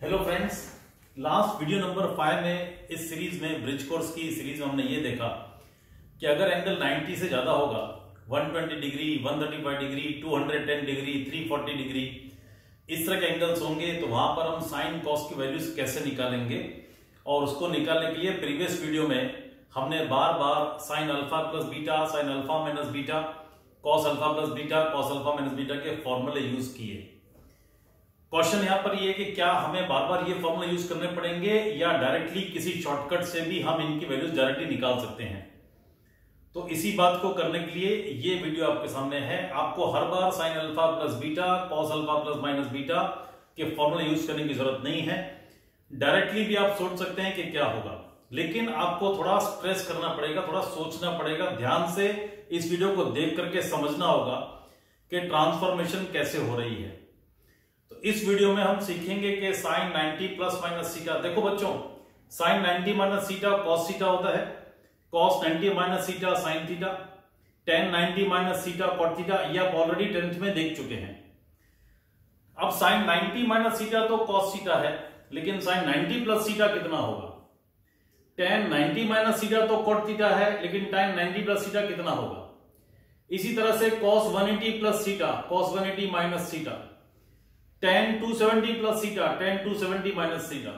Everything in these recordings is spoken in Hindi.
Hello friends, last video number 5 में इस सीरीज में ब्रिज कोर्स की सीरीज में हमने ये देखा कि अगर एंगल 90 से ज्यादा होगा 120 डिग्री, 135 डिग्री, 210 डिग्री, 340 डिग्री, इस तरह के एंगल्स होंगे तो वहां पर हम साइन कॉस की वैल्यूज कैसे निकालेंगे। और उसको निकालने के लिए प्रीवियस वीडियो में हमने बार बार sine alpha plus beta, sine alpha minus beta, cos alpha plus beta, cos alpha minus beta के फॉर्मूले यूज किए। क्वेश्चन यहां पर ये है कि क्या हमें बार बार ये फॉर्मूला यूज करने पड़ेंगे या डायरेक्टली किसी शॉर्टकट से भी हम इनकी वैल्यूज डायरेक्टली निकाल सकते हैं। तो इसी बात को करने के लिए ये वीडियो आपके सामने है। आपको हर बार sine alpha plus beta, cos alpha plus minus beta के फॉर्मूला यूज करने की जरूरत नहीं है। डायरेक्टली भी आप सोच सकते हैं कि क्या होगा, लेकिन आपको थोड़ा स्ट्रेस करना पड़ेगा, थोड़ा सोचना पड़ेगा, ध्यान से इस वीडियो को देख करके समझना होगा कि ट्रांसफॉर्मेशन कैसे हो रही है। तो इस वीडियो में हम सीखेंगे कि साइन 90 प्लस माइनस सीटा। देखो बच्चों, साइन 90 माइनस सीटा कॉस सीटा होता है, cos 90 minus theta sine theta, tan 90 minus theta cot theta, ये आप ऑलरेडी 10th में देख चुके हैं। अब साइन 90 माइनस सीटा तो कॉस सीटा है, लेकिन साइन 90 प्लस सीटा कितना होगा। tan 90 माइनस सीटा तो कॉट थीटा है, लेकिन tan 90 प्लस सीटा कितना होगा। इसी तरह से cos 180 प्लस सीटा, cos 180 minus theta, tan 270 plus सीटा, tan 270 माइनस सीटा,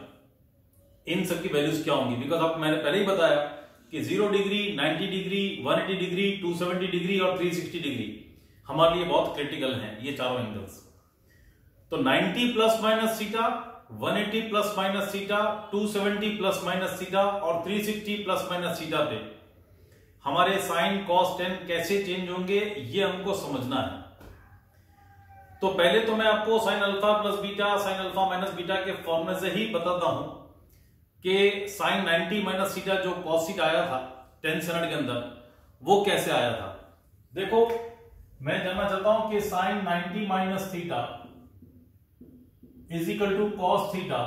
इन सब की वैल्यूज क्या होंगी। बिकॉज अब मैंने पहले ही बताया कि 0 डिग्री, 90 डिग्री, 180 डिग्री, 270 डिग्री और 360 डिग्री हमारे लिए बहुत क्रिटिकल हैं ये चारों एंगल्स। तो 90 plus minus theta, 180 plus minus theta, 270 plus minus theta और 360 प्लस माइनस सीटा पे हमारे साइन कॉस टेन कैसे चेंज होंगे ये हमको समझना है। तो पहले तो मैं आपको sign alpha plus beta, sine alpha minus beta के फॉर्मूले से ही बताता हूं कि साइन 90 माइनस सीटा जो कॉस सीटा आया था 10 स्टैंडर्ड के अंदर, वो कैसे आया था। देखो, मैं जानना चाहता हूं कि sine 90 minus theta is equal to cos theta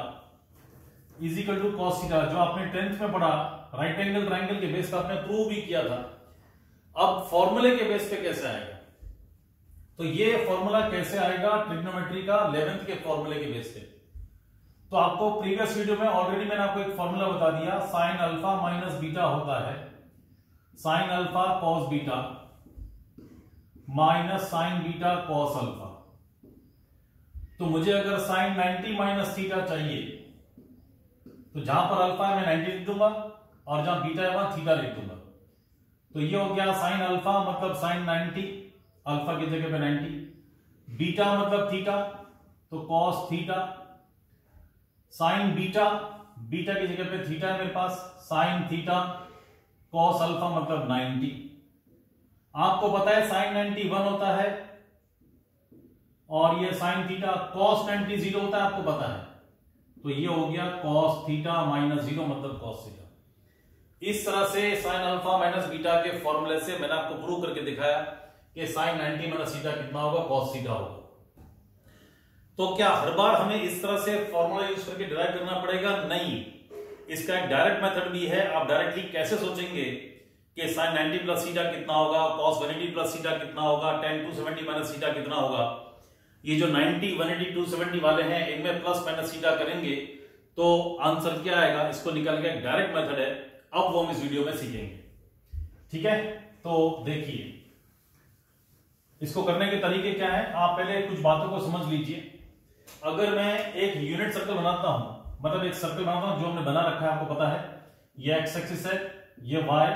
is equal to cos theta, जो आपने 10th में पढ़ा, राइट एंगल ट्राइंगल के बेस पर आपने प्रूव भी किया था। अब फॉर्मूले के बेस पे कैसे आएगा, तो ये फॉर्मूला कैसे आएगा ट्रिग्नोमेट्री का 11th के फॉर्मूले के बेस पे। तो आपको प्रीवियस वीडियो में ऑलरेडी मैंने आपको एक फॉर्मूला बता दिया, साइन अल्फा माइनस बीटा होता है sine alpha cos beta minus sign beta cos alpha. तो मुझे अगर साइन 90 माइनस थीटा चाहिए तो जहां पर अल्फा है मैं 90 लिख दूंगा और जहां बीटा है वहां थीटा लिख दूंगा। तो ये हो गया साइन अल्फा मतलब साइन 90, अल्फा की जगह पे 90, बीटा मतलब थीटा तो cos theta, sign beta, beta की जगह पे थीटा है मेरे पास, साइन थीटा, कॉस अल्फा मतलब 90। आपको पता है साइन 90 1 होता है और ये साइन थीटा कॉस 90 0 होता है, आपको पता है। तो ये हो गया कॉस थीटा माइनस 0 मतलब कॉस थीटा। इस तरह से साइन अल्फा माइनस बीटा के फॉर्मूले से मैंने आपको प्रूव करके दिखाया कि साइन 90 माइनस थीटा कितना होगा, कॉस थीटा होगा। तो क्या हर बार हमें इस तरह से फॉर्मूला यूज करके डिराइव करना पड़ेगा? नहीं, इसका एक डायरेक्ट मेथड भी है। आप डायरेक्टली कैसे सोचेंगे कि साइन 90 प्लस थीटा कितना होगा, कॉस 180 प्लस थीटा कितना होगा, tan 270 माइनस थीटा कितना होगा। ये जो 90, 180, 270 वाले हैं, इनमें प्लस माइनस थीटा करेंगे तो आंसर क्या आएगा, इसको निकालने का एक डायरेक्ट मेथड है। अब वो हम इस वीडियो में सीखेंगे, ठीक है। तो देखिए इसको करने के तरीके क्या है, आप पहले कुछ बातों को समझ लीजिए। अगर मैं एक यूनिट सर्कल बनाता हूं, मतलब एक सर्कल बनाता हूं जो हमने बना रखा है, आपको पता है ये एक्स एक्सिस है, ये वाई,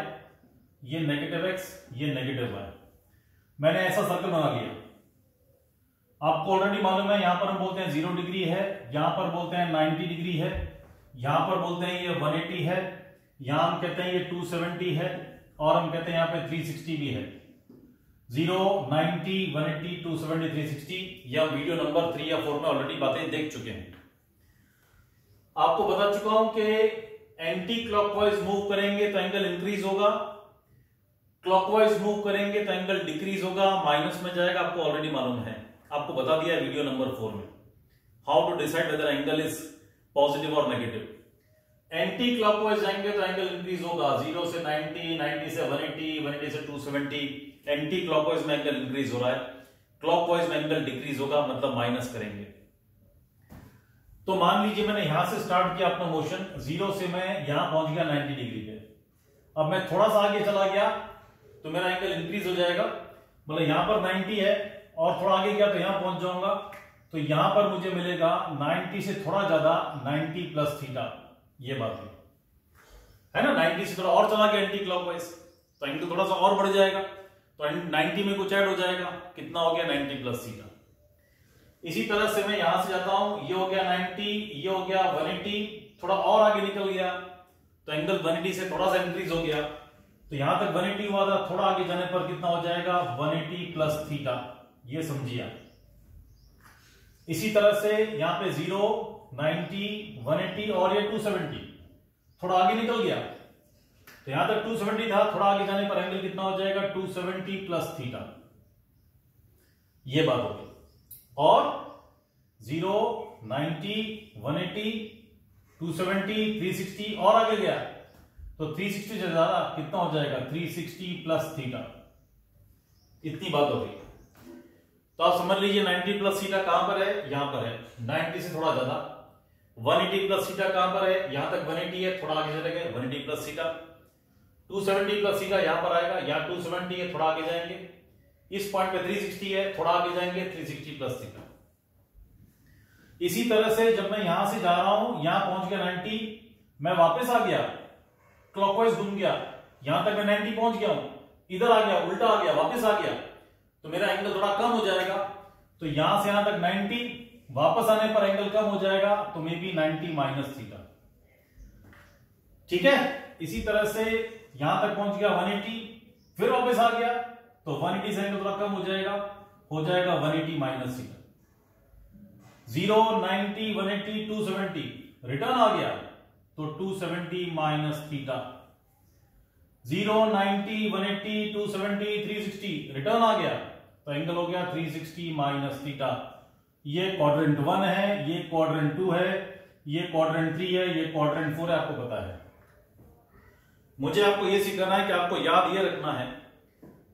ये नेगेटिव एक्स, ये नेगेटिव वाई। मैंने ऐसा सर्कल बना लिया। आपको ऑलरेडी मालूम है, यहां पर हम बोलते हैं 0 डिग्री है, यहां पर बोलते हैं 90 डिग्री है, यहां पर बोलते हैं ये 180 है, यहां हम कहते हैं ये 270 है और हम कहते हैं यहां पे 360 भी है। 0, 90, 180, 270, 360, या वीडियो नंबर 3 या 4 में ऑलरेडी बातें देख चुके हैं। आपको बता चुका हूं कि एंटी क्लॉकवाइज मूव करेंगे तो एंगल इंक्रीज होगा, क्लॉकवाइज मूव करेंगे तो एंगल डिक्रीज होगा, माइनस में जाएगा, आपको ऑलरेडी मालूम है, आपको बता दिया वीडियो नंबर 4 में, how to decide whether angle is positive और नेगेटिव। एंटी क्लॉकवाइज जाएंगे तो एंगल इंक्रीज होगा, 0 से 90, 90 से 180, 180 से 270। एंटी क्लॉकवाइज में एंगल इंक्रीज हो रहा है, क्लॉकवाइज में एंगल डिक्रीज होगा, मतलब माइनस करेंगे। तो मान लीजिए मैंने यहां से स्टार्ट किया अपना मोशन, 0 से मैं यहां पहुंच गया 90 डिग्री पे। अब मैं थोड़ा सा आगे चला गया तो मेरा एंगल इंक्रीज हो जाएगा, मतलब यहां पर 90 है और थोड़ा आगे गया तो यहां पहुंच जाऊंगा, तो यहां पर मुझे मिलेगा 90 से थोड़ा ज्यादा 90 प्लस थीटा। ये बात है ना, 90 से थोड़ा और चला गया एंटी क्लॉकवाइज तो एंगल थोड़ा सा और बढ़ जाएगा, तो 90 में कुछ ऐड हो जाएगा, कितना हो गया 90 प्लस थीटा। इसी तरह से मैं यहां से जाता हूं, ये हो गया 90, ये हो गया 180, थोड़ा और आगे निकल गया तो एंगल 180 से थोड़ा सा इंक्रीज हो गया, तो यहां तक 180 हुआ था, थोड़ा आगे जाने पर कितना हो जाएगा 180 प्लस थीटा। ये समझिए आप। इसी तरह से यहां पे 0, 90, 180 और ये 270, थोड़ा आगे निकल गया तो यहां तक 270 था, थोड़ा आगे जाने पर एंगल कितना हो जाएगा 270 प्लस थीटा। ये बात हो गई। और 0, 90, 180, 270, 360 और आगे गया तो 360 से ज्यादा कितना हो जाएगा 360 प्लस थीटा। इतनी बात हो गई। तो आप समझ लीजिए 90 प्लस थीटा कहां पर है, यहां पर है, 90 से थोड़ा ज्यादा। 180 प्लस थीटा कहां पर है, यहां तक 180 है, थोड़ा आगे चले गए 180 प्लस थीटा। 270 प्लस थीटा यहां पर आएगा, यहां 270 है, थोड़ा आगे जाएंगे, इस पॉइंट पे 360 है, थोड़ा आगे जाएंगे 360 प्लस थीटा। इसी तरह से जब मैं यहां से जा रहा हूं, यहां पहुंच गया 90, मैं वापस आ गया, क्लॉकवाइज घूम गया, यहां तक मैं 90 पहुंच गया हूं, इधर आ गया, उल्टा आ गया, वापस आ गया, तो मेरा एंगल थोड़ा कम हो जाएगा। तो यहां से यहां तक 90, वापस आने पर एंगल कम हो जाएगा, तो मे बी 90 माइनस थीटा। ठीक है। इसी तरह से यहां तक पहुंच गया 180, फिर वापस आ गया तो 180 से एंगल थोड़ा कम हो जाएगा 180 माइनस थीटा। 0, 90, 180, 270 रिटर्न आ गया तो 270 माइनस थीटा। 0, 90, 180, 270, 360 रिटर्न आ गया तो एंगल हो गया 360 माइनस थीटा। ये क्वाड्रेंट 1 है, ये क्वाड्रेंट 2 है, ये क्वाड्रेंट 3 है, ये क्वाड्रेंट 4 है, आपको पता है। मुझे आपको ये सिखाना है कि आपको याद ये रखना है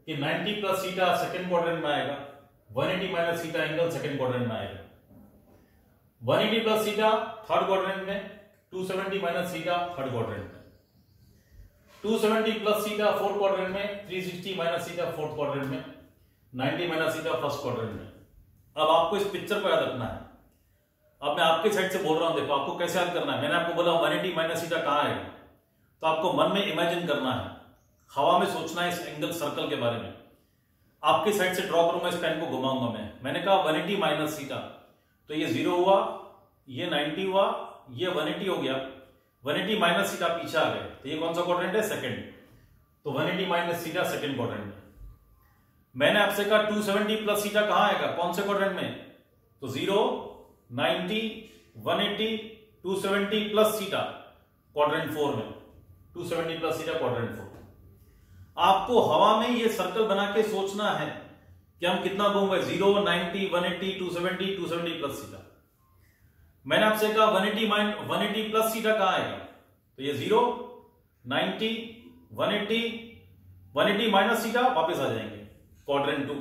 कि 90 प्लस थीटा सेकंड क्वाड्रेंट में आएगा, 180 minus theta angle second quadrant में आएगा, 180 प्लस थीटा थर्ड क्वाड्रेंट में, 270 माइनस थीटा थर्ड क्वाड्रेंट में, 270 प्लस थीटा फोर्थ क्वाड्रेंट में, 360 माइनस थीटा फोर्थ क्वाड्रेंट में, 90 माइनस थीटा फर्स्ट क्वाड्रेंट में। अब आपको इस पिक्चर को याद रखना है। अब मैं आपके साइड से बोल रहा हूं, देखो आपको कैसे याद करना है। मैंने आपको बोला 180 माइनस थीटा कहां आएगा, तो आपको मन में इमेजिन करना है, हवा में सोचना है इस एंगल सर्कल के बारे में। आपके साइड से ड्रॉ करूंगा, इस पेन को घुमाऊंगा मैंने कहा 180 माइनस थीटा, तो ये 0 हुआ, ये 90 हुआ, ये 180 हो गया, 180 माइनस थीटा पीछे आ गए, तो ये कौन सा क्वाड्रेंट है सेकंड, तो 180 माइनस थीटा सेकंड क्वाड्रेंट में। मैंने आपसे कहा 270 प्लस थीटा कहां आएगा, कौन से क्वाड्रेंट में, तो 0, 90, 180, 270 प्लस थीटा क्वाड्रेंट 4 में, 270 प्लस थीटा क्वाड्रेंट 4। आपको हवा में ये सर्कल बना के सोचना है कि हम कितना घूमेंगे, 0, 90, 180, 270, 270 प्लस थीटा। मैंने आपसे कहा 180 प्लस थीटा कहां आएगा, तो ये 0, 90, 180 माइनस थीटा वापस आ जाएंगे quadrant 2,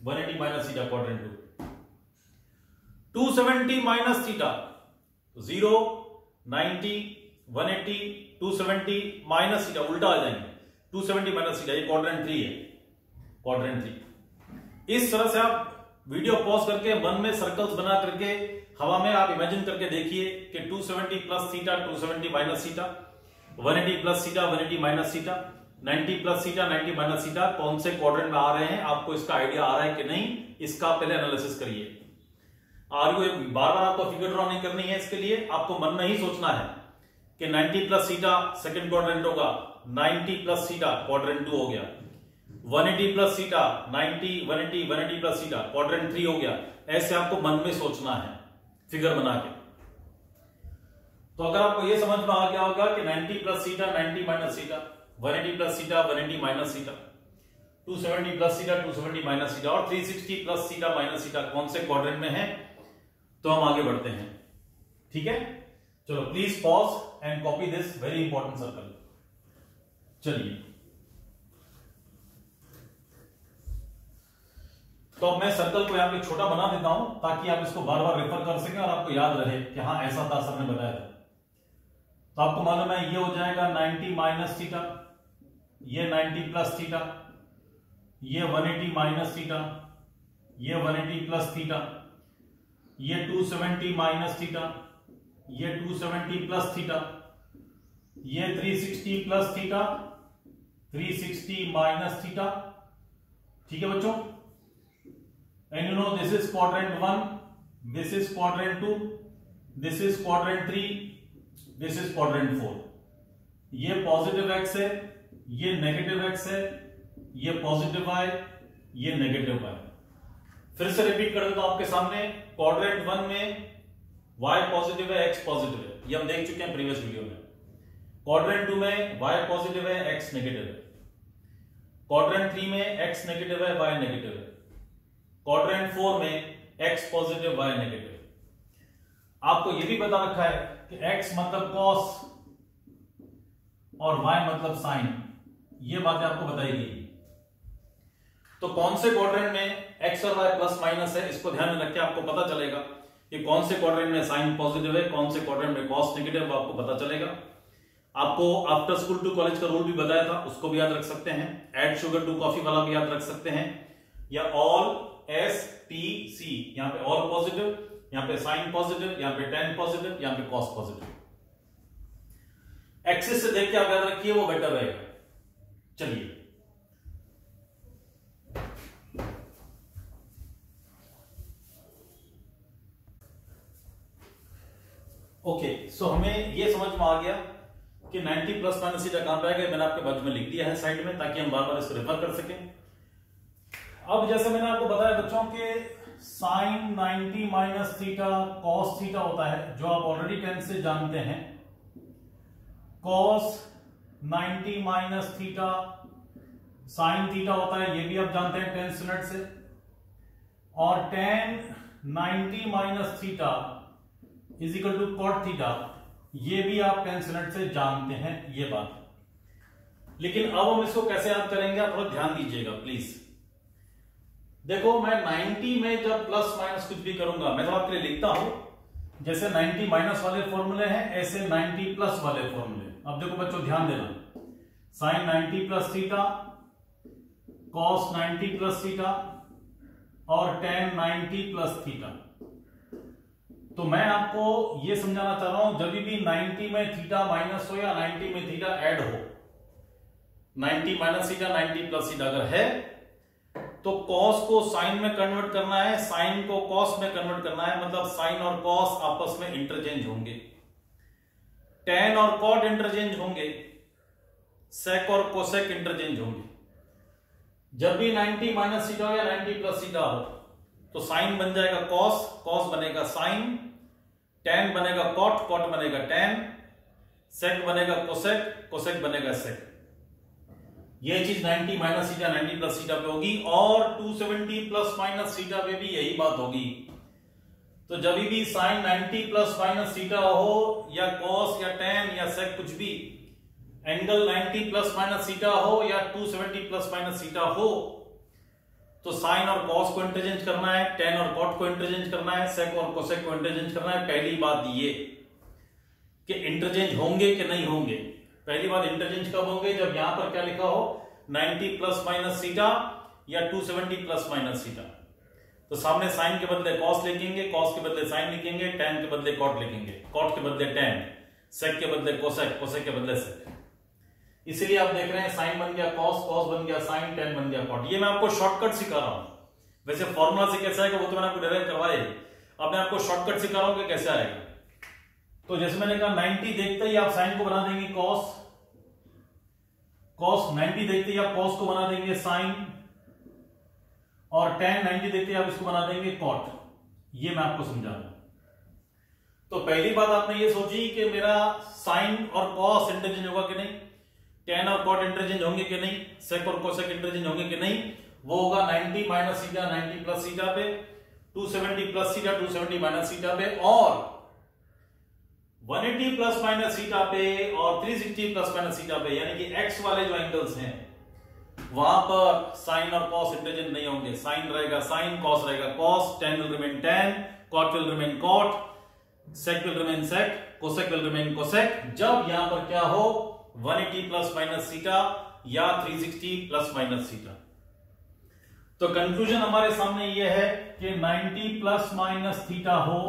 180 minus theta quadrant 2, 270 minus theta, 0, 90, 180, 270 minus theta उल्टा आ जाएंगे, 270 माइनस थीटा, ये क्वाड्रेंट 3 है, क्वाड्रेंट 3। इस तरह से आप वीडियो पॉज करके मन में सर्कल्स बना करके हवा में आप इमेजिन करके देखिए कि 270 plus theta, 270 minus theta, 180 plus theta, 180 minus theta, 90 plus theta, 90 minus theta कौन से क्वाड्रेंट में आ रहे हैं। आपको इसका आइडिया आ रहा है कि नहीं, इसका पहले एनालिसिस करिए। बार बार आपको फिगर ड्रॉ नहीं करनी है, इसके लिए आपको मन में ही सोचना है कि 90 प्लस थीटा सेकंड क्वाड्रेंट होगा, 90 प्लस थीटा क्वाड्रेंट 2 हो गया, 180 plus theta 90, 180, 180 plus theta quadrant 3 हो गया। ऐसे आपको मन में सोचना है फिगर बना के। तो अगर आपको यह समझ में आ गया होगा कि 90 plus theta, 90 minus theta, 180 plus theta, 180 minus theta, 270 plus theta, 270 minus theta और 360 प्लस थीटा माइनस थीटा कौन से क्वाड्रेंट में है, तो हम आगे बढ़ते हैं। ठीक है, चलो please pause and copy this very important circle. चलिए तो अब मैं सर्कल को यहाँ पे छोटा बना देता हूं ताकि आप इसको बार बार रेफर कर सकें और आपको याद रहे कि हाँ ऐसा था, सर ने बताया था। तो आपको मालूम है ये हो जाएगा 90 माइनस थीटा, ये 90 प्लस थीटा, ये 180 माइनस थीटा, ये 180 प्लस थीटा, ये 270 माइनस थीटा, ये 270 प्लस थीटा, ये 360 प्लस थीटा, 360 माइनस थीटा। ठीक है बच्चों, and you know this is quadrant 1, this is quadrant 2, this is quadrant 3, this is quadrant 4। ये पॉजिटिव एक्स है, ये नेगेटिव एक्स है, ये पॉजिटिव वाई, ये नेगेटिव वाई। फिर से रिपीट कर देता हूं आपके सामने। क्वाड्रेंट 1 में y पॉजिटिव है, x पॉजिटिव है, ये हम देख चुके हैं प्रीवियस वीडियो में। क्वाड्रेंट 2 में y पॉजिटिव है, x नेगेटिव है। क्वाड्रेंट 3 में x नेगेटिव है, y नेगेटिव है। क्वाड्रेंट 4 में x पॉजिटिव, y नेगेटिव। आपको यह भी बता रखा है कि x मतलब cos और y मतलब sin, ये बातें आपको बताई गई। तो कौन से क्वाड्रेंट में x और y प्लस माइनस है, इसको ध्यान में रख के आपको पता चलेगा कि कौन से क्वाड्रेंट में साइन पॉजिटिव है, कौन से क्वाड्रेंट में कॉस नेगेटिव, आपको पता चलेगा। आपको आफ्टर स्कूल टू कॉलेज का रूल भी बताया था, उसको भी याद रख सकते हैं। ऐड शुगर टू कॉफी वाला भी याद रख सकते हैं, या ऑल एस टी सी, यहां पे ऑल पॉजिटिव, यहां पे साइन पॉजिटिव, यहां पे टेन पॉजिटिव, यहां पे कॉस पॉजिटिव। एक्सिस से देख के आप याद रखिए, वो बेटर रहेगा। चलिए ओके, सो हमें ये समझ में आ गया कि 90 प्लस माइनस थीटा कहां पे आएगा। मैंने आपके बाजू में लिख दिया है साइड में, ताकि हम बार बार इसको रेफर कर सकें। अब जैसे मैंने आपको बताया बच्चों के sine 90 minus theta cos theta होता है, जो आप ऑलरेडी 10 से जानते हैं। Cos 90 minus theta sine theta होता है, ये भी आप जानते हैं 10 स्टैंडर्ड से। और tan 90 minus theta is equal to cot theta, ये भी आप 10 स्टैंडर्ड से जानते हैं ये बात। लेकिन अब हम इसको कैसे याद करेंगे, आप थोड़ा ध्यान दीजिएगा प्लीज। देखो मैं 90 में जब प्लस माइनस कुछ भी करूंगा, मैं तो आपके लिए लिखता हूं, जैसे 90 माइनस वाले फॉर्मूले हैं ऐसे 90 प्लस वाले फॉर्मूले। अब देखो बच्चों ध्यान देना, sine 90 plus theta, cos 90 plus theta और tan 90 प्लस थीटा। तो मैं आपको यह समझाना चाह रहा हूं, जब भी 90 में थीटा माइनस हो या 90 में थीटा ऐड हो, 90 माइनस थीटा 90 प्लस थीटा अगर है, तो कॉस को साइन में कन्वर्ट करना है, साइन को कॉस में कन्वर्ट करना है, मतलब साइन और कॉस आपस में इंटरचेंज होंगे, tan और कॉट इंटरचेंज होंगे, सेक और कोसेक इंटरचेंज होंगे। जब भी 90 माइनस थीटा हो या 90 प्लस थीटा हो, तो साइन बन जाएगा कॉस, कॉस बनेगा साइन, tan बनेगा कॉट, कॉट बनेगा tan, सेक बनेगा कोसेक, कोसेक बनेगा सेक। ये चीज 90 माइनस थीटा 90 प्लस थीटा पे होगी, और 270 प्लस माइनस थीटा पे भी यही बात होगी। तो जब भी साइन 90 प्लस माइनस थीटा हो, या कॉस या tan या सेक कुछ भी, एंगल 90 प्लस माइनस थीटा हो या 270 प्लस माइनस थीटा हो, तो साइन और कॉस को इंटरचेंज करना है, tan और कॉट को इंटरचेंज करना है, सेक और कोसेक को इंटरचेंज करना है। पहली बात ये कि इंटरचेंज होंगे कि नहीं होंगे। पहली बात इंटरचेंज कब होंगे, जब यहां पर क्या लिखा हो 90 प्लस माइनस थीटा या 270 प्लस माइनस थीटा। तो सामने साइन के बदले कॉस लिखेंगे, कॉस के बदले साइन लिखेंगे, tan के बदले कॉट लिखेंगे, कॉट के बदले tan, सेक के बदले कोसेक, कोसेक के बदले सेक। इसलिए आप देख रहे हैं साइन बन गया कॉस, कॉस बन गया साइन, tan बन गया कॉट। ये मैं आपको शॉर्टकट सिखा रहा हूं। वैसे फॉर्मूला से कैसे आएगा वो तो मैंने आपको डायरेक्ट करवाया ही, अब मैं आपको शॉर्टकट सिखा रहा हूं कि कैसे आएगा। तो जैसे मैंने कहा 90 देखते ही आप साइन को बना देंगे कॉस, कॉस 90 देखते ही आप कॉस को बना देंगे साइन, और tan 90 देखते ही आप इसको बना देंगे कॉट। ये मैं आपको समझा रहा हूं। तो पहली बात आपने ये सोची कि मेरा साइन और कॉस इंटरचेंज होगा कि नहीं, tan और कॉट इंटरचेंज होंगे कि नहीं, सेक और कोसेक इंटरचेंज होंगे कि नहीं। वो होगा 90 माइनस थीटा 90 प्लस थीटा पे, 270 प्लस थीटा 270 माइनस थीटा पे, और 180 प्लस माइनस थीटा पे, और 360 प्लस माइनस थीटा पे। यानी कि एक्स वाले जो एंगल्स हैं वहां पर साइन और कॉस इंटरचेंज नहीं होंगे, साइन रहेगा साइन, कॉस रहेगा cos, tan will remain tan, cot will remain cot, sec will remain sec, cosec will remain cosec. जब यहां पर क्या हो 180 प्लस माइनस थीटा या 360 प्लस माइनस थीटा। तो कंक्लूजन हमारे सामने यह है कि 90 प्लस माइनस थीटा हो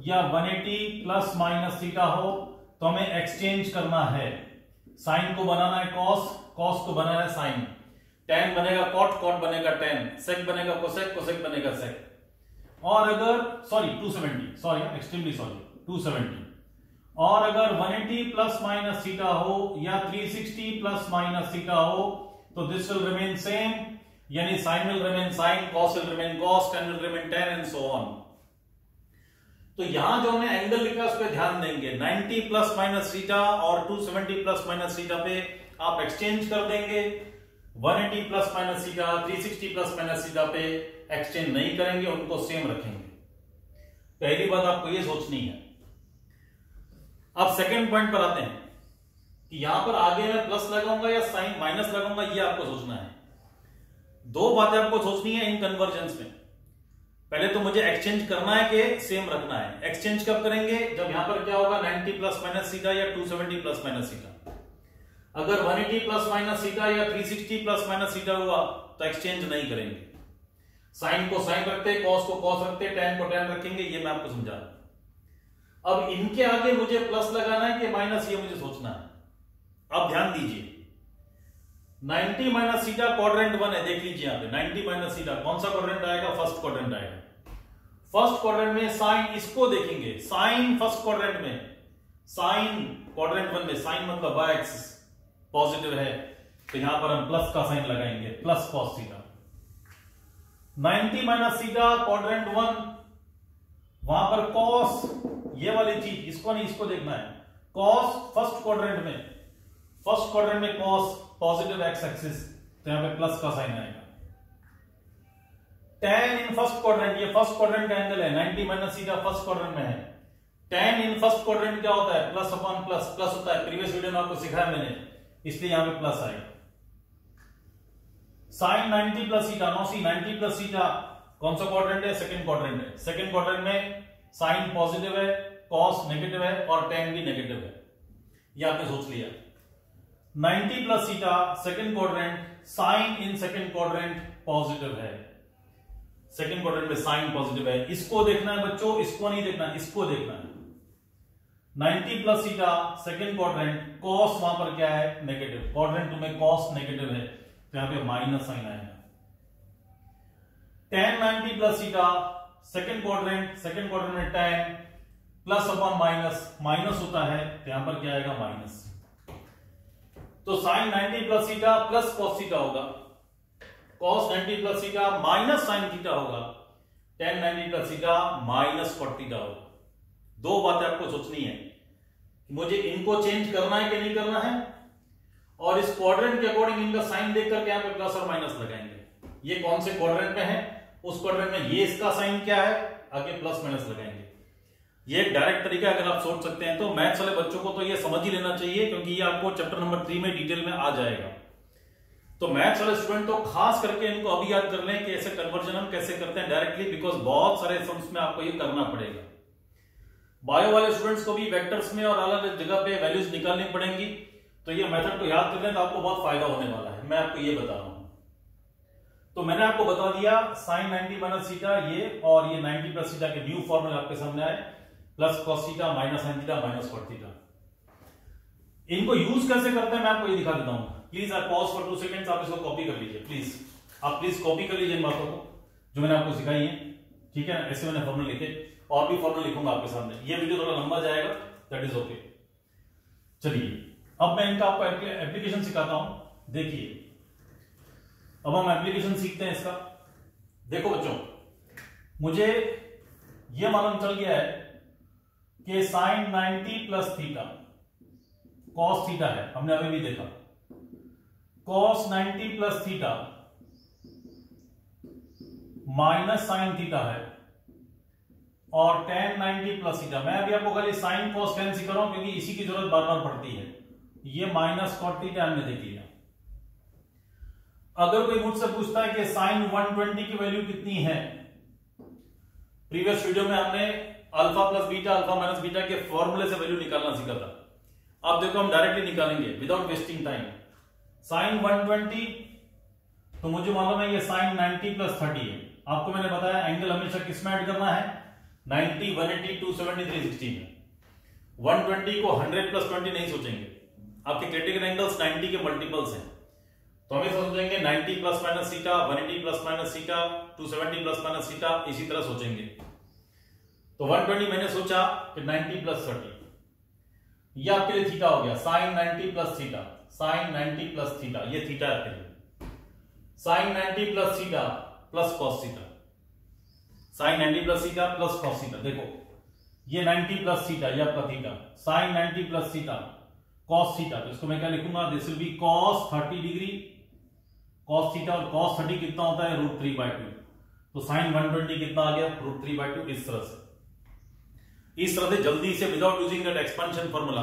या 180 प्लस माइनस थीटा हो तो हमें एक्सचेंज करना है। साइन को बनाना है कॉस, कॉस को बनाना है साइन, टेन बनेगा कॉट, कॉट बनेगा टेन, सेक बनेगा कोसेक, कोसेक बनेगा सेक। और अगर 270 एक्सट्रीमली सॉरी 270, और अगर 180 प्लस माइनस थीटा हो या 360 प्लस माइनस थीटा हो तो दिस विल रिमेन सेम, यानी sine will remain sine, cos will remain cos, tan will remain tan and so on. तो यहां जो हमने एंगल लिखा उस पर ध्यान देंगे, 90 प्लस माइनस थीटा और 270 प्लस माइनस थीटा पे आप एक्सचेंज कर देंगे, 180 plus minus theta 360 plus minus theta पे एक्सचेंज नहीं करेंगे, उनको सेम रखेंगे। पहली बात आपको ये सोचनी है। अब सेकंड पॉइंट पर आते हैं कि यहां पर आगे मैं प्लस लगाऊंगा या साइन माइनस लगाऊंगा, ये आपको सोचना है। दो बातें आपको सोचनी है इन कन्वर्जेंस में। पहले तो मुझे एक्सचेंज करना है कि सेम रखना है। एक्सचेंज कब करेंगे? जब यहां पर क्या होगा 90 प्लस माइनस थीटा या 270 प्लस माइनस थीटा। अगर 180 प्लस माइनस थीटा या 360 प्लस माइनस थीटा हुआ तो एक्सचेंज नहीं करेंगे। साइन को साइन रखते, कॉस को कॉस रखते, टेन को टेन रखेंगे, ये मैं आपको समझा रहा हूं। अब इनके आगे मुझे प्लस लगाना है कि माइनस, ये मुझे सोचना है। अब ध्यान दीजिए, 90 माइनस थीटा क्वाड्रेंट 1 है, देख लीजिए यहां पे 90 माइनस थीटा कौन सा क्वाड्रेंट आएगा? फर्स्ट क्वाड्रेंट आएगा। फर्स्ट क्वाड्रेंट में साइन, इसको देखेंगे, साइन फर्स्ट क्वाड्रेंट में, साइन क्वाड्रेंट 1 में, साइन मतलब वाई एक्सिस पॉजिटिव है तो यहां पर हम प्लस का साइन लगाएंगे, plus cos theta. 90 minus theta quadrant 1, वहां पर कॉस, ये वाली चीज, इसको नहीं इसको देखना है, कॉस फर्स्ट क्वाड्रेंट में, फर्स्ट क्वाड्रेंट में कॉस पॉजिटिव एक्स एक्सिस तो यहां पे प्लस का साइन आएगा। tan इन फर्स्ट क्वाड्रेंट, ये फर्स्ट क्वाड्रेंट का एंगल है, 90 माइनस थीटा फर्स्ट क्वाड्रेंट में है। tan इन फर्स्ट क्वाड्रेंट क्या होता है? प्लस अपॉन प्लस, प्लस होता है, प्रीवियस वीडियो में आपको सिखाया मैंने, इसलिए यहां पे प्लस आएगा। साइन 90 प्लस थीटा, नो सी 90 प्लस थीटा कौन सा क्वाड्रेंट है? सेकंड क्वाड्रेंट है। सेकंड क्वाड्रेंट में साइन पॉजिटिव है, कॉस नेगेटिव है और tan भी नेगेटिव है, ये आपने सोच लिया। 90 plus theta second quadrant, sine in second quadrant positive है, सेकंड क्वाड्रेंट में साइन पॉजिटिव है। इसको देखना है बच्चों, इसको नहीं देखना, इसको देखना है। 90 plus theta second quadrant, cos वहां पर क्या है? नेगेटिव, क्वाड्रेंट 2 में कॉस नेगेटिव है तो यहां पे माइनस साइन आएगा। tan 90 plus theta second quadrant में tan plus upon minus, minus होता है तो यहां पर क्या आएगा? माइनस। तो sine 90 plus theta plus cos theta होगा, cos 90 plus theta minus sine theta होगा, tan 90 plus theta minus cot theta होगा। दो बातें आपको सोचनी है, मुझे इनको चेंज करना है कि नहीं करना है, और इस क्वाड्रेंट के अकॉर्डिंग इनका साइन देख करके यहां पे प्लस और माइनस लगाएंगे। ये कौन से क्वाड्रेंट में है? उस क्वाड्रेंट में ये इसका साइन क्या है, आगे प्लस माइनस लगाएंगे। ये एक डायरेक्ट तरीका अगर आप सोच सकते हैं तो मैथ्स वाले बच्चों को तो ये समझ ही लेना चाहिए, क्योंकि ये आपको चैप्टर नंबर 3 में डिटेल में आ जाएगा। तो मैथ्स वाले स्टूडेंट तो खास करके इनको अभी याद कर लें कि ऐसे कन्वर्जन हम कैसे करते हैं डायरेक्टली, बिकॉज बहुत सारे सम्स में आपको ये करना पड़ेगा। बायो वाले स्टूडेंट्स को भी वेक्टर्स में और अलग अलग जगह पे वैल्यूज निकालनी पड़ेंगी, तो ये मेथड को याद कर लें तो आपको बहुत फायदा होने वाला है। मैं आपको ये बता रहा हूं। तो मैंने आपको बता दिया साइन 90 माइनस थीटा ये, और ये 90 प्लस थीटा के न्यू फॉर्मूला आपके सामने आए, plus cos theta minus sine theta minus cot theta. इनको यूज कैसे करते हैं मैं आपको ये दिखा देता हूं। प्लीज आप पॉज फॉर 2 सेकंड्स, आप इसको कॉपी कर लीजिए प्लीज। आप प्लीज कॉपी कर लीजिए इन बातों को जो मैंने आपको सिखाई है, ठीक है ना। ऐसे मैंने फॉर्मूला लिखे, और भी फॉर्मूला लिखूंगा आपके सामने। ये वीडियो थोड़ा लंबा जाएगा, दैट इज ओके। चलिए अब मैं इनका आपको एप्लीकेशन सिखाता हूं। देखिए अब हम एप्लीकेशन सीखते हैं इसका। देखो बच्चों, मुझे यह मालूम चल गया है कि sine 90 plus theta cos theta है, हमने अभी भी देखा। Cos 90 plus theta minus sine theta है, और tan 90 प्लस थीटा, मैं अभी आपको खाली साइन कॉस tan सिखा रहा हूं क्योंकि इसी की जरूरत बार बार पड़ती है। ये माइनस कॉट थीटा हमने देख लिया। अब मैं इनका आपको एप्लीकेशन सिखाता हूं। देखिए अब मैं इनका आपको एप्लीकेशन सिखाता हूं। Sine 90 plus theta cos theta minus sine theta है, और tan 90 plus theta minus cot theta है। ये माइनस कॉट थीटा हमने देख लिया। अगर कोई मुझसे पूछता है कि साइन 120 की वैल्यू कितनी है, प्रीवियस वीडियो में हमने alpha plus beta alpha minus beta के फॉर्मूले से वैल्यू निकालना सीखा था। अब देखो हम डायरेक्टली निकालेंगे विदाउट वेस्टिंग टाइम। साइन 120 तो मुझे मालूम है ये साइन 90 प्लस 30 है। आपको मैंने बताया एंगल हमेशा किस में ऐड करना है, 90, 180, 270, 360 में। 120 को 100 प्लस 20 नहीं सोचेंगे, आपके क्रिटिकल एंगल्स 90 के मल्टीपल्स हैं, तो हमें सोचेंगे 90 plus minus theta, 180 plus minus theta, 270 plus minus theta, इसी तरह सोचेंगे। तो 120 मैंने सोचा कि 90 प्लस 30, ये आपके लिए थीटा हो गया, sine 90 plus theta, sine 90 plus theta, ये थीटा आपके लिए, sine 90 plus theta plus cos theta, sine 90 plus theta plus cos theta. देखो ये 90 प्लस थीटा, ये आपका theta, sine 90 plus theta cos theta, तो इसको मैं क्या लिखूंगा, this will be cos 30 degree cos theta, और कॉस 30 कितना होता है, √3/2, तो साइन 120 कितना आ गया, √3/2। इस तरह से जल्दी से without using that expansion formula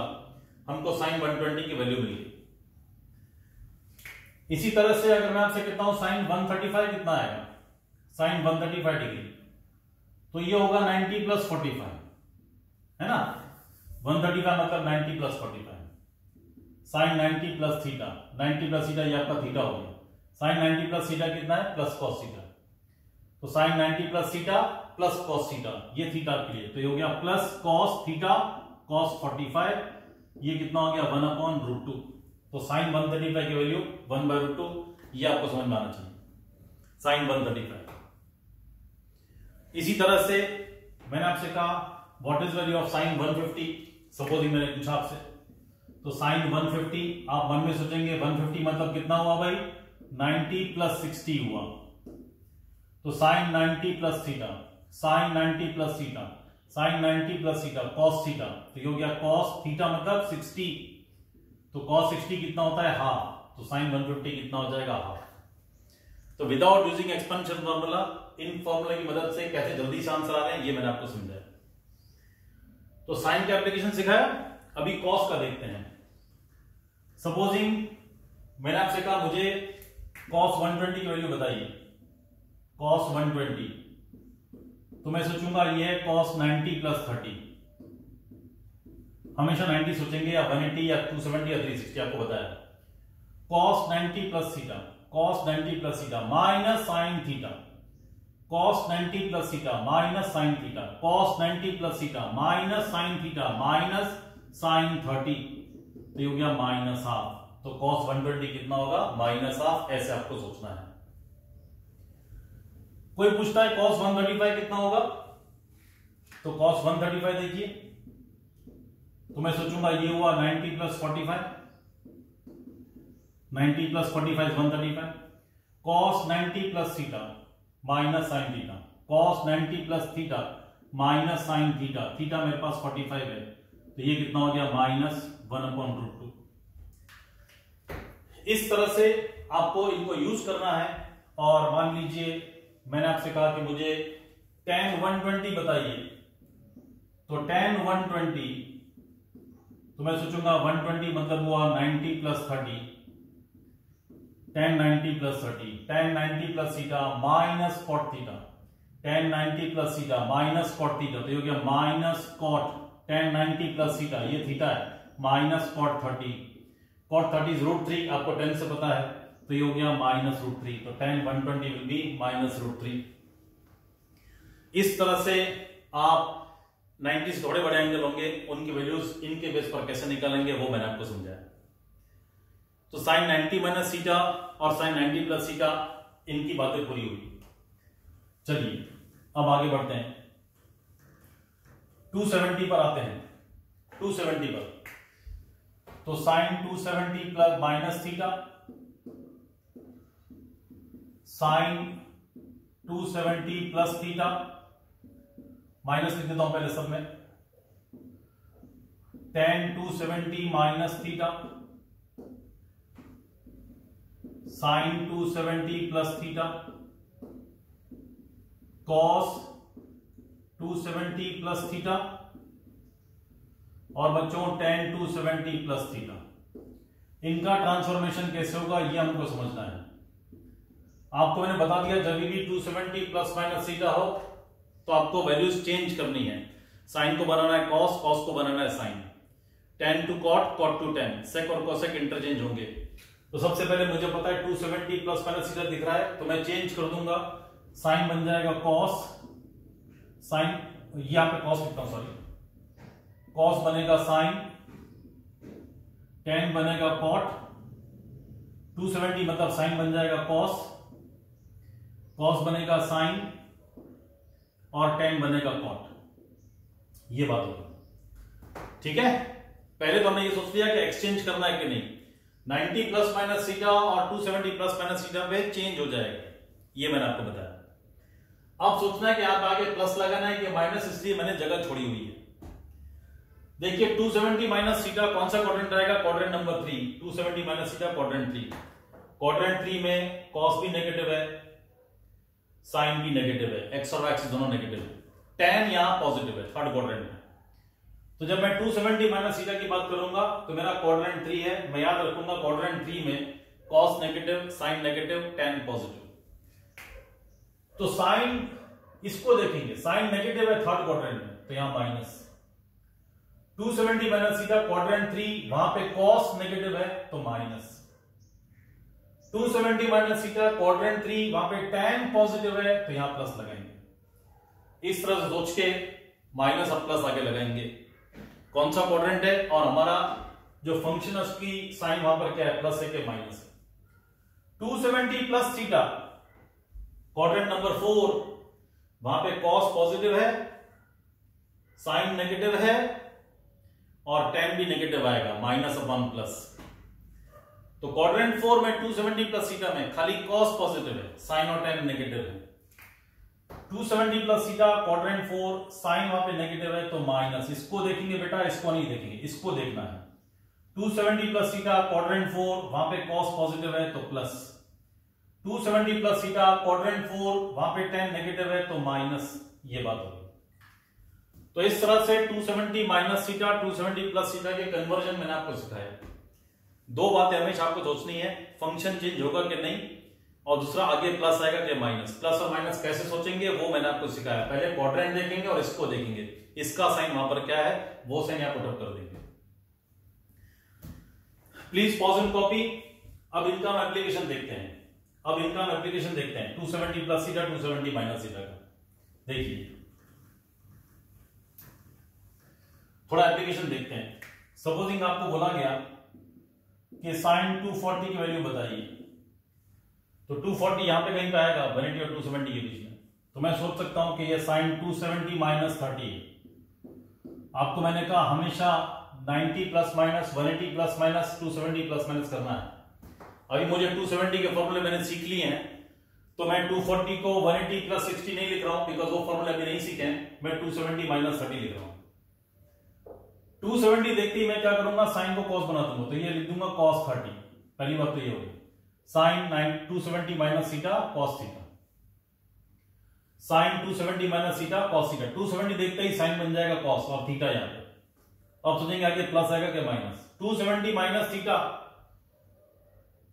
हमको साइन 120 की वैल्यू मिली। इसी तरह से अगर मैं आपसे कहता हूं साइन 135 कितना आएगा, साइन 135 डिग्री, तो ये होगा 90 प्लस 45, है ना, 135 मतलब 90 plus 45, sine 90 plus theta, 90 plus theta ये आपका थीटा हो गया, साइन 90 प्लस थीटा कितना है, प्लस कॉस थीटा, तो sine 90 plus theta plus cos theta, ये थीटा के लिए, तो ये हो गया प्लस कॉस थीटा कॉस 45, ये कितना हो गया 1/√2, तो साइन 135 की वैल्यू 1/√2, ये आपको समझ में आना चाहिए, साइन 135। इसी तरह से मैंने आपसे कहा what is value of sine 150, supposing मैंने पूछा आपसे, तो साइन 150 आप मन में सोचेंगे 150 मतलब कितना हुआ भाई, 90 प्लस 60 हुआ, तो sine 90 plus theta, sine 90 plus theta, sine 90 plus theta cos theta, तो ये हो गया कॉस थीटा मतलब 60, तो कॉस 60 कितना होता है, हाफ, तो साइन 150 कितना हो जाएगा, हाफ। तो विदाउट यूजिंग एक्सपेंशन फॉर्मूला, इन फॉर्मूला की मदद से कैसे जल्दी से आंसर आ रहे हैं ये मैंने आपको समझाया। तो साइन का एप्लीकेशन सिखाया, अभी कॉस का देखते हैं। सपोजिंग मैंने आपसे कहा मुझे कॉस 120 की वैल्यू बताइए, कॉस 120, तो मैं सोचूंगा ये है कॉस 90 प्लस 30, हमेशा 90 सोचेंगे या 180 या 270 या 360, आपको बताया। Cos 90 plus theta, cos 90 plus theta minus sine theta, cos 90 plus theta minus sine theta, cos 90 plus theta minus sine theta minus sine 30, तो ये हो गया माइनस हाफ, तो कॉस 120 कितना होगा, माइनस हाफ, ऐसे आपको सोचना है। कोई पूछता है कॉस 135 कितना होगा, तो कॉस 135 देखिए, तो मैं सोचूंगा ये हुआ 90 plus 45, 90 plus 45 135, cos 90 plus theta minus sine theta, cos 90 plus theta minus sine theta, theta मेरे पास 45 है, तो ये कितना हो गया माइनस 1/√2। इस तरह से आपको इनको यूज करना है। और मान लीजिए मैंने आपसे कहा कि मुझे tan 120 बताइए, तो tan 120, तो मैं सोचूंगा 120 मतलब हुआ 90 plus 30, tan 90 plus 30, tan 90 plus theta minus cot theta, tan 90 plus theta minus cot theta, तो ये हो गया minus cot tan 90 plus theta, ये थीटा है, माइनस कॉट 30, कॉट 30 इज √3, आपको 10 से पता है, तो ये हो गया माइनस √3, तो tan 120 विल बी माइनस √3। इस तरह से आप 90 से थोड़े बड़े एंगल होंगे उनकी वैल्यूज इनके बेस पर कैसे निकालेंगे वो मैंने आपको समझाया। तो साइन 90 माइनस थीटा और साइन 90 प्लस थीटा, इनकी बातें पूरी हुई। चलिए अब आगे बढ़ते हैं, 270 पर आते हैं। 270 पर तो sine 270 plus minus theta, sine 270 plus theta, minus लिख देता हूं पहले सब में, tan 270 minus theta, sine 270 plus theta, cos 270 plus theta, और बच्चों tan 270 प्लस थीटा। इनका ट्रांसफॉर्मेशन कैसे होगा ये हमको समझना है। आपको मैंने बता दिया जब भी 270 प्लस माइनस थीटा हो तो आपको वैल्यूज चेंज करनी है। साइन को बनाना है कॉस, कॉस को बनाना है sine, tan to cot, cot to tan, sec और कोसेक इंटरचेंज होंगे। तो सबसे पहले मुझे पता है 270 प्लस माइनस थीटा दिख रहा है तो मैं चेंज कर दूंगा, साइन बन जाएगा कॉस, साइन यहां पे कॉस लिखता हूं, सॉरी, कॉस बनेगा साइन, tan बनेगा कॉट, 270 मतलब साइन बन जाएगा कॉस, कॉस बनेगा साइन और tan बनेगा कॉट। ये बात होगी, ठीक है। पहले तो हमने ये सोच लिया कि एक्सचेंज करना है कि नहीं, 90 प्लस माइनस थीटा और 270 प्लस माइनस थीटा पे चेंज हो जाएगा, ये मैंने आपको बताया। अब सोचना है कि आप आगे प्लस लगाना है कि माइनस, इसलिए मैंने जगह छोड़ी हुई है। देखिए 270 माइनस थीटा कौन सा क्वाड्रेंट रहेगा, quadrant number 3, 270 minus theta quadrant 3। Quadrant 3 में कॉस भी नेगेटिव है, साइन भी नेगेटिव है, एक्स और एक्स दोनों नेगेटिव है, tan यहां पॉजिटिव है थर्ड क्वाड्रेंट में। तो जब मैं 270 माइनस थीटा की बात करूंगा तो मेरा क्वाड्रेंट 3 है, मैं याद रखूंगा क्वाड्रेंट 3 में cos negative, sine negative, tan positive. तो साइन इसको देखेंगे, साइन नेगेटिव है थर्ड क्वाड्रेंट में तो यहां माइनस, 270 माइनस थीटा क्वाड्रेंट 3 वहां पे कॉस नेगेटिव है तो माइनस, 270 माइनस थीटा क्वाड्रेंट 3 वहां पे tan पॉजिटिव है तो यहां प्लस लगाएंगे। इस तरह से सोच के माइनस और प्लस आगे लगाएंगे, कौन सा क्वाड्रेंट है और हमारा जो फंक्शन है उसकी साइन वहां पर क्या है, प्लस है कि माइनस है। 270 प्लस थीटा क्वाड्रेंट नंबर 4 वहां पे कॉस पॉजिटिव है, साइन नेगेटिव है और tan भी नेगेटिव आएगा, माइनस अपॉन प्लस। तो क्वाड्रेंट 4 में 270 प्लस थीटा में खाली कॉस पॉजिटिव है, साइन और tan नेगेटिव है। 270 प्लस थीटा क्वाड्रेंट 4 साइन वहां पे नेगेटिव है तो माइनस, इसको देखेंगे बेटा, इसको नहीं देखेंगे, इसको देखना है। 270 प्लस थीटा क्वाड्रेंट 4 वहां पे कॉस पॉजिटिव है तो प्लस, 270 प्लस थीटा क्वाड्रेंट 4 वहां पे tan नेगेटिव है तो माइनस, ये बात होगी। तो इस तरह से 270 माइनस थीटा, 270 प्लस थीटा के कन्वर्जन मैंने आपको सिखाया। दो बातें हमेशा आपको सोचनी है, फंक्शन चेंज होगा कि नहीं, और दूसरा आगे प्लस आएगा कि माइनस। प्लस और माइनस कैसे सोचेंगे वो मैंने आपको सिखाया। पहले क्वाड्रेंट देखेंगे और इसको देखेंगे, इसका साइन वहां पर क्या है वो साइन यहां पुट अप कर देंगे। Please pause and copy. अब इनका हम एप्लीकेशन देखते हैं, अब इनका हम एप्लीकेशन देखते हैं 270 प्लस थीटा, 270 माइनस थीटा का। देखिए थोड़ा एप्लीकेशन देखते हैं। सपोजिंग आपको बोला गया कि साइन 240 की वैल्यू बताइए, तो 240 यहां पे कहीं पे आएगा 180 और 270 के बीच में, तो मैं सोच सकता हूं कि ये साइन 270 माइनस 30 है। आपको मैंने कहा हमेशा 90 plus minus, 180 plus minus, 270 plus minus करना है। अभी मुझे 270 के फॉर्मूले मैंने सीख लिए हैं, तो मैं 240 को 180 प्लस 60 नहीं लिख रहा हूं, बिकॉज वो फॉर्मूले अभी नहीं सीखे हैं। मैं 270 माइनस 30 लिख रहा हूं। 270 देखते ही मैं क्या करूंगा, साइन को कॉस बना दूंगा, तो ये लिख दूंगा cos 30। पहली बात तो ये होगी, sine 270 minus theta cos theta, sine 270 minus theta cos theta. 270 देखते ही साइन बन जाएगा कॉस और थीटा यहां पे। अब सोचेंगे आगे प्लस आएगा क्या minus. 270 minus theta,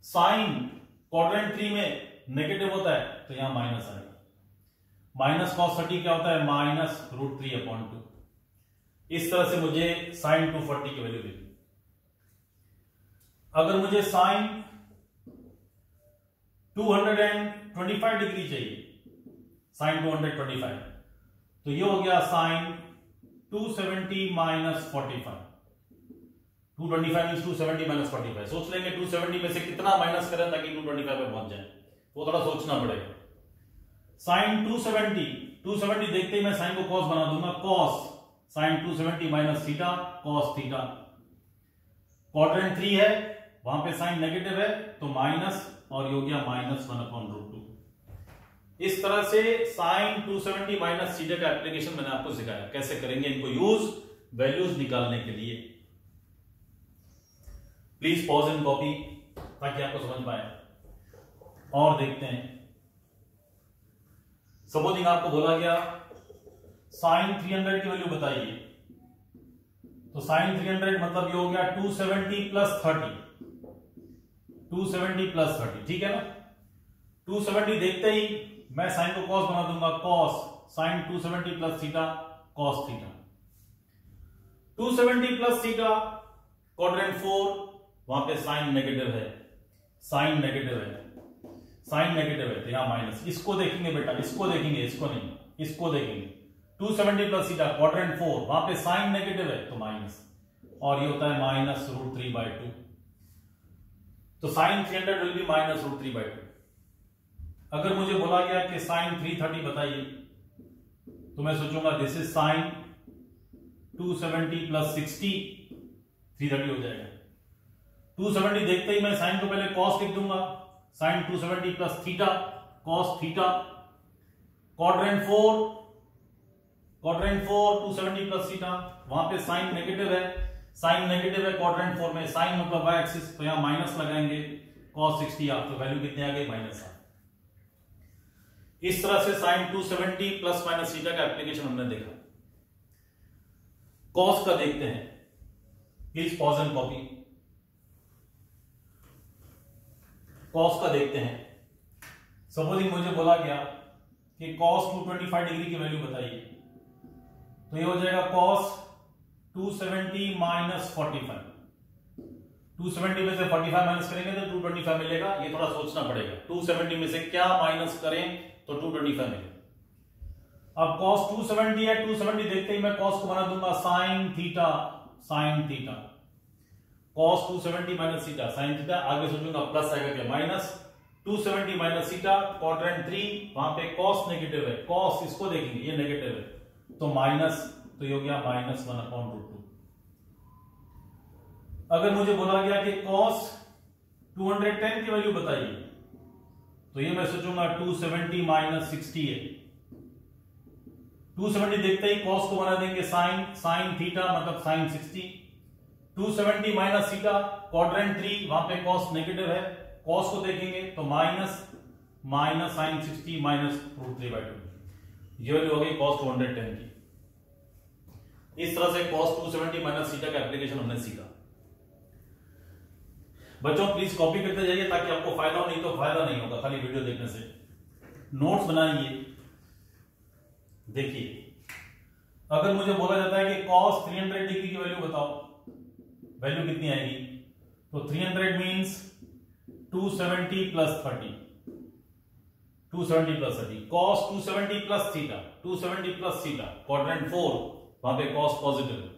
sine quadrant 3 में नेगेटिव होता है तो यहां माइनस आएगा। माइनस कॉस 30 क्या होता है, माइनस √3/2। इस तरह से मुझे साइन 240 की वैल्यू मिली। अगर मुझे साइन 225 डिग्री चाहिए, साइन 225, तो ये हो गया साइन 270 माइनस 45। 225 means 270 minus 45। सोच लेंगे 270 में से कितना माइनस करें ताकि 225 पे पहुंच जाए, वो थोड़ा सोचना पड़ेगा। साइन 270 देखते ही मैं साइन को कॉस बना दूंगा, cos sine 270 minus theta cos theta. Quadrant 3 है, वहां पे साइन नेगेटिव है तो माइनस, और ये हो गया -1/√2। इस तरह से साइन 270 माइनस थीटा का एप्लीकेशन मैंने आपको सिखाया, कैसे करेंगे इनको यूज वैल्यूज निकालने के लिए। प्लीज पॉज एंड कॉपी ताकि आपको समझ पाए। और देखते हैं, सपोजिंग आपको बोला गया साइन 300 की वैल्यू बताइए, तो साइन 300 मतलब ये हो गया 270 प्लस 30, 270 प्लस 30, ठीक है ना। 270 देखते ही मैं साइन को कॉस बना दूंगा, cos sine 270 plus theta cos theta. 270 plus theta quadrant 4, वहां पे साइन नेगेटिव है, साइन नेगेटिव है, साइन नेगेटिव है तो यहां माइनस। इसको देखेंगे बेटा, इसको देखेंगे, इसको नहीं, इसको देखेंगे। 270 प्लस थीटा क्वाड्रेंट 4, वहां पे साइन नेगेटिव है तो माइनस, और ये होता है माइनस √3/2। तो साइन 300 विल बी माइनस √3/2। अगर मुझे बोला गया कि साइन 330 बताइए, तो मैं सोचूंगा दिस इज साइन 270 प्लस 60, 330 हो जाएगा। 270 देखते ही मैं साइन को पहले कॉस लिख दूंगा, sine 270 plus theta cos theta. Quadrant 4 270 plus theta, वहां पे साइन नेगेटिव है, साइन नेगेटिव है क्वाड्रेंट 4 में, साइन मतलब वाई एक्सिस, तो यहां माइनस लगाएंगे, cos 60 आप, तो वैल्यू कितनी आ गई -8। इस तरह से साइन 270 प्लस माइनस थीटा का एप्लीकेशन हमने देखा। cos का देखते हैं, please pause and copy. cos का देखते हैं। सपोजिंग मुझे बोला गया कि cos 225 डिग्री की वैल्यू बताइए, तो ये हो जाएगा cos 270 माइनस 45। 270 में से 45 माइनस करेंगे तो 225 मिलेगा। ये थोड़ा सोचना पड़ेगा, 270 में से क्या माइनस करें तो 225 मिलेगा। अब cos 270 है, 270 देखते ही मैं cos को बना दूंगा sine theta, sine theta. cos 270 minus theta sine theta, आगे सोचूंगा प्लस आएगा क्या माइनस 270 माइनस थीटा क्वाड्रेंट 3, वहां पे cos नेगेटिव है, cos इसको देखेंगे ये नेगेटिव है तो माइनस, तो ये हो गया -1/√2। अगर मुझे बोला गया कि cos 210 की वैल्यू बताइए, तो ये मैं सोचूंगा 270 माइनस 60 है। 270 देखते ही cos को बना देंगे साइन, साइन थीटा मतलब साइन 60। 270 माइनस थीटा क्वाड्रेंट 3, वहां पे cos नेगेटिव है, cos को देखेंगे तो माइनस साइन 60 माइनस √3/2। ये वैल्यू हो गई cos 210 की। इस तरह से cos 270 माइनस थीटा का एप्लीकेशन हमने सीखा। बच्चों प्लीज कॉपी करते जाइए ताकि आपको फायदा हो, नहीं तो फायदा नहीं होगा खाली वीडियो देखने से। नोट्स बनाइए। देखिए, अगर मुझे बोला जाता है कि cos 300 डिग्री की वैल्यू बताओ, वैल्यू कितनी आएगी, तो 300 means 270 plus 30, 270 plus 30। cos 270 plus theta, 270 plus theta quadrant 4, वहां पे cos पॉजिटिव है।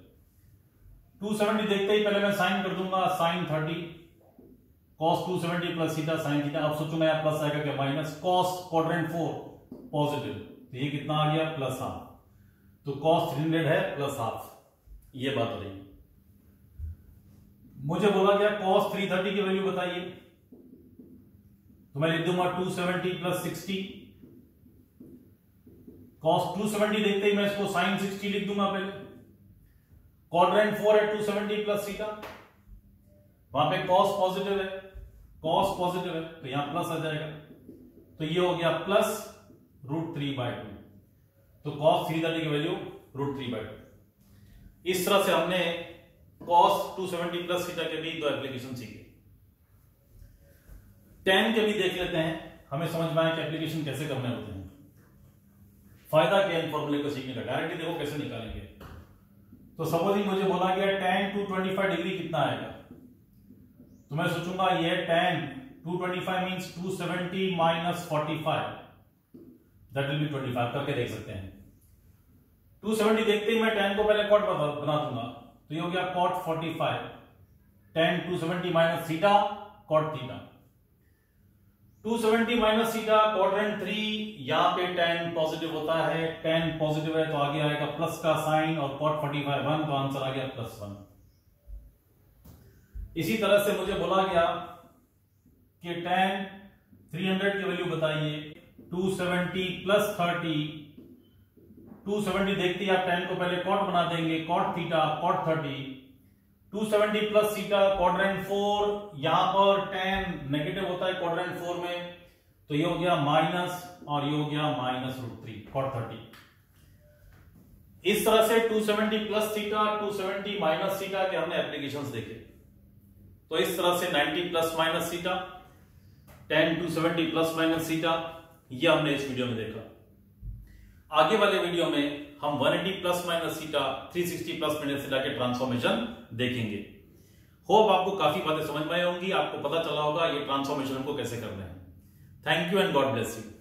270 देखते ही पहले मैं साइन कर दूंगा sine 30, cos 270 plus theta sine theta. अब सोचूंगा यहां प्लस आएगा क्या माइनस, cos क्वाड्रेंट 4 पॉजिटिव, तो ये कितना आ गया +1/2, तो cos 300 है +1/2। ये बात हो रही। मुझे बोला गया cos 330 की वैल्यू बताइए, तो मैं लिख दूंगा 270 प्लस 60। cos 270 देखते ही मैं इसको साइन 60 लिख दूंगा पहले। क्वाड्रेंट 4 है 270 प्लस थीटा, वहां पे cos पॉजिटिव है, cos पॉजिटिव है तो यहां प्लस आ जाएगा, तो ये हो गया प्लस √3/2। तो cos 330 की वैल्यू √3/2। इस तरह से हमने cos 270 प्लस थीटा के भी दो एप्लीकेशन सीखे। tan के भी देख लेते हैं, हमें समझ में आए कि एप्लीकेशन कैसे करने होते हैं। फायदा क्या है फॉर्मूले को सीखने का, डायरेक्टली देखो कैसे निकालेंगे। तो सपोजिंग मुझे बोला गया tan 225 डिग्री कितना आएगा, तो मैं सोचूंगा ये tan 225 means 270 minus 45, that will be 25, करके देख सकते हैं। 270 देखते ही मैं tan को पहले cot बना दूंगा, तो ये हो गया cot 45, tan 270 minus theta cot theta. 270 minus theta quadrant 3, यहां पे tan पॉजिटिव होता है, tan पॉजिटिव है तो आगे आएगा प्लस का साइन, और cot 45 1, तो आंसर आ गया +1। इसी तरह से मुझे बोला गया कि tan 300 की वैल्यू बताइए, 270 प्लस 30। 270 देखते ही आप tan को पहले cot बना देंगे, cot theta cot 30। 270 plus theta quadrant 4, यहां पर tan नेगेटिव होता है क्वाड्रेंट 4 में, तो ये हो गया माइनस, और ये हो गया -√3 cot 30। इस तरह से 270 प्लस थीटा 270 माइनस थीटा के हमने एप्लीकेशंस देखे। तो इस तरह से 90 plus minus theta, tan 270 plus minus theta, ये हमने इस वीडियो में देखा। आगे वाले वीडियो में हम 180 plus minus theta, 360 plus minus theta के ट्रांसफॉर्मेशन देखेंगे। होप आपको काफी बातें समझ में आई होंगी, आपको पता चला होगा ये ट्रांसफॉर्मेशन हमको कैसे करना है। Thank you and God bless you.